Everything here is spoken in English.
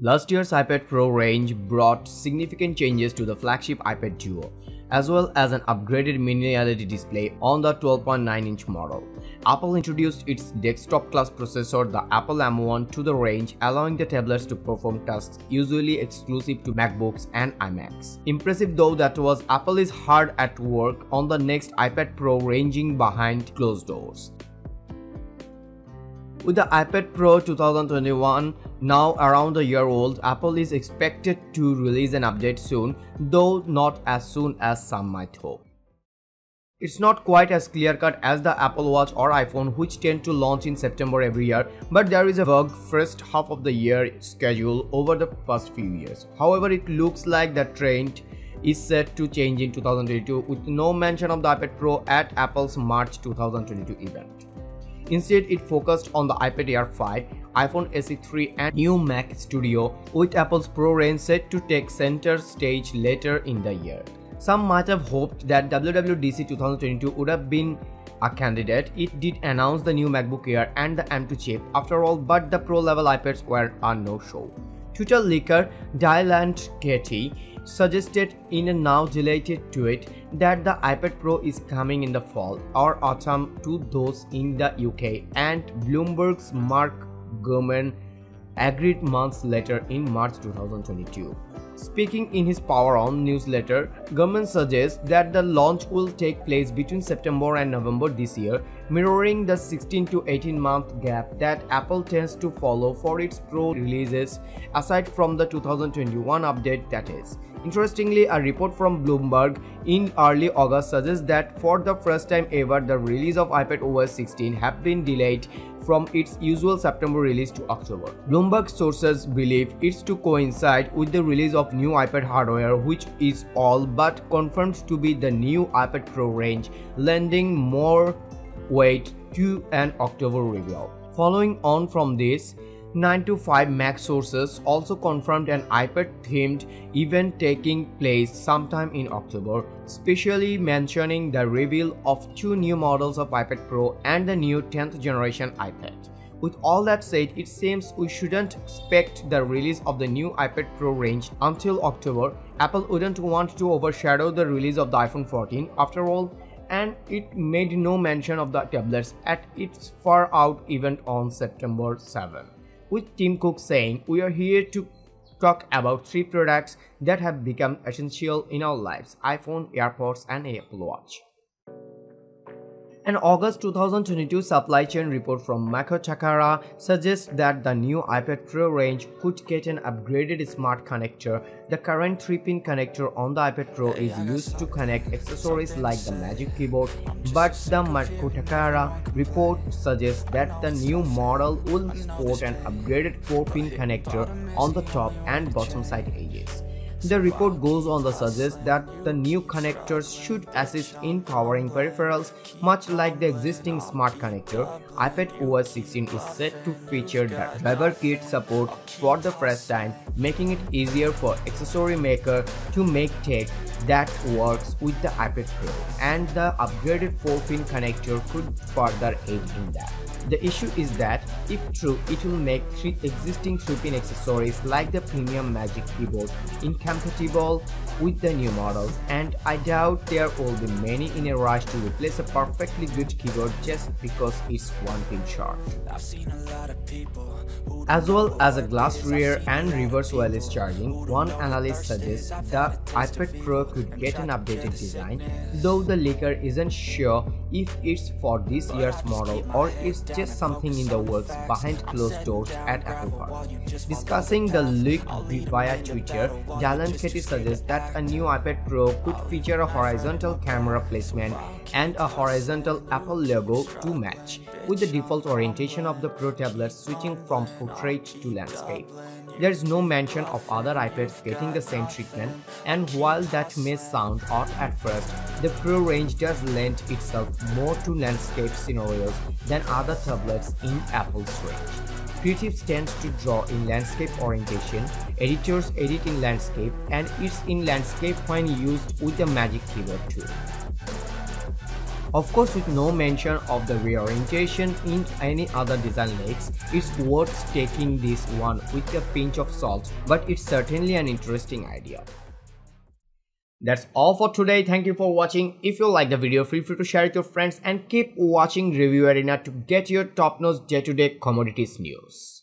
Last year's iPad Pro range brought significant changes to the flagship iPad Duo, as well as an upgraded mini LED display on the 12.9-inch model. Apple introduced its desktop-class processor, the Apple M1, to the range, allowing the tablets to perform tasks usually exclusive to MacBooks and iMacs. Impressive though that was, Apple is hard at work on the next iPad Pro ranging behind closed doors. With the iPad Pro 2021 now around a year old, Apple is expected to release an update soon, though not as soon as some might hope. It's not quite as clear-cut as the Apple Watch or iPhone, which tend to launch in September every year, but there is a vague first half of the year schedule over the past few years. However, it looks like the trend is set to change in 2022, with no mention of the iPad Pro at Apple's March 2022 event. Instead, it focused on the iPad Air 5, iPhone SE 3 and new Mac Studio, with Apple's Pro range set to take center stage later in the year. Some might have hoped that WWDC 2022 would have been a candidate. It did announce the new MacBook Air and the M2 chip after all, but the Pro-level iPads were a no-show. Twitter leaker Dylan Katie suggested in a now deleted tweet that the iPad Pro is coming in the fall or autumn to those in the UK, and Bloomberg's Mark Gurman agreed months later in March 2022. Speaking in his Power On newsletter, Gurman suggests that the launch will take place between September and November this year, mirroring the 16 to 18-month gap that Apple tends to follow for its Pro releases, aside from the 2021 update, that is. Interestingly, a report from Bloomberg in early August suggests that for the first time ever, the release of iPad OS 16 have been delayed from its usual September release to October. Bloomberg sources believe it's to coincide with the release of new iPad hardware, which is all but confirmed to be the new iPad Pro range, lending more weight to an October reveal. Following on from this, 9 to 5 Mac sources also confirmed an iPad-themed event taking place sometime in October, specially mentioning the reveal of 2 new models of iPad Pro and the new 10th generation iPad. With all that said, it seems we shouldn't expect the release of the new iPad Pro range until October. Apple wouldn't want to overshadow the release of the iPhone 14 after all, and it made no mention of the tablets at its Far Out event on September 7. With Tim Cook saying, "We are here to talk about 3 products that have become essential in our lives: iPhone, AirPods and Apple Watch." An August 2022 supply chain report from Mako Takara suggests that the new iPad Pro range could get an upgraded smart connector. The current 3-pin connector on the iPad Pro is used to connect accessories like the Magic Keyboard, but the Mako Takara report suggests that the new model will sport an upgraded 4-pin connector on the top and bottom side edges. The report goes on to suggest that the new connectors should assist in powering peripherals, much like the existing smart connector. iPad OS 16 is set to feature the driver kit support for the first time, making it easier for accessory maker to make tech that works with the iPad Pro, and the upgraded 4-pin connector could further aid in that. The issue is that, if true, it will make 3 existing 3-pin accessories like the premium Magic Keyboard incompatible with the new models, and I doubt there will be many in a rush to replace a perfectly good keyboard just because it's 1 pin short. As well as a glass rear and reverse wireless charging, one analyst suggests the iPad Pro could get an updated design, though the leaker isn't sure if it's for this year's model or it's just something in the works behind closed doors at Apple Park. Discussing the leak via Twitter, Dylan Katie suggests that a new iPad Pro could feature a horizontal camera placement and a horizontal Apple logo to match, with the default orientation of the Pro tablets switching from portrait to landscape. There is no mention of other iPads getting the same treatment, and while that may sound odd at first, the Pro range does lend itself more to landscape scenarios than other tablets in Apple's range. Creatives tend to draw in landscape orientation, editors edit in landscape, and it's in landscape when used with the Magic Keyboard too. Of course, with no mention of the reorientation in any other design leaks, it's worth taking this one with a pinch of salt, but it's certainly an interesting idea. That's all for today. Thank you for watching. If you like the video, feel free to share it with your friends and keep watching Review Arena to get your top-notch day-to-day commodities news.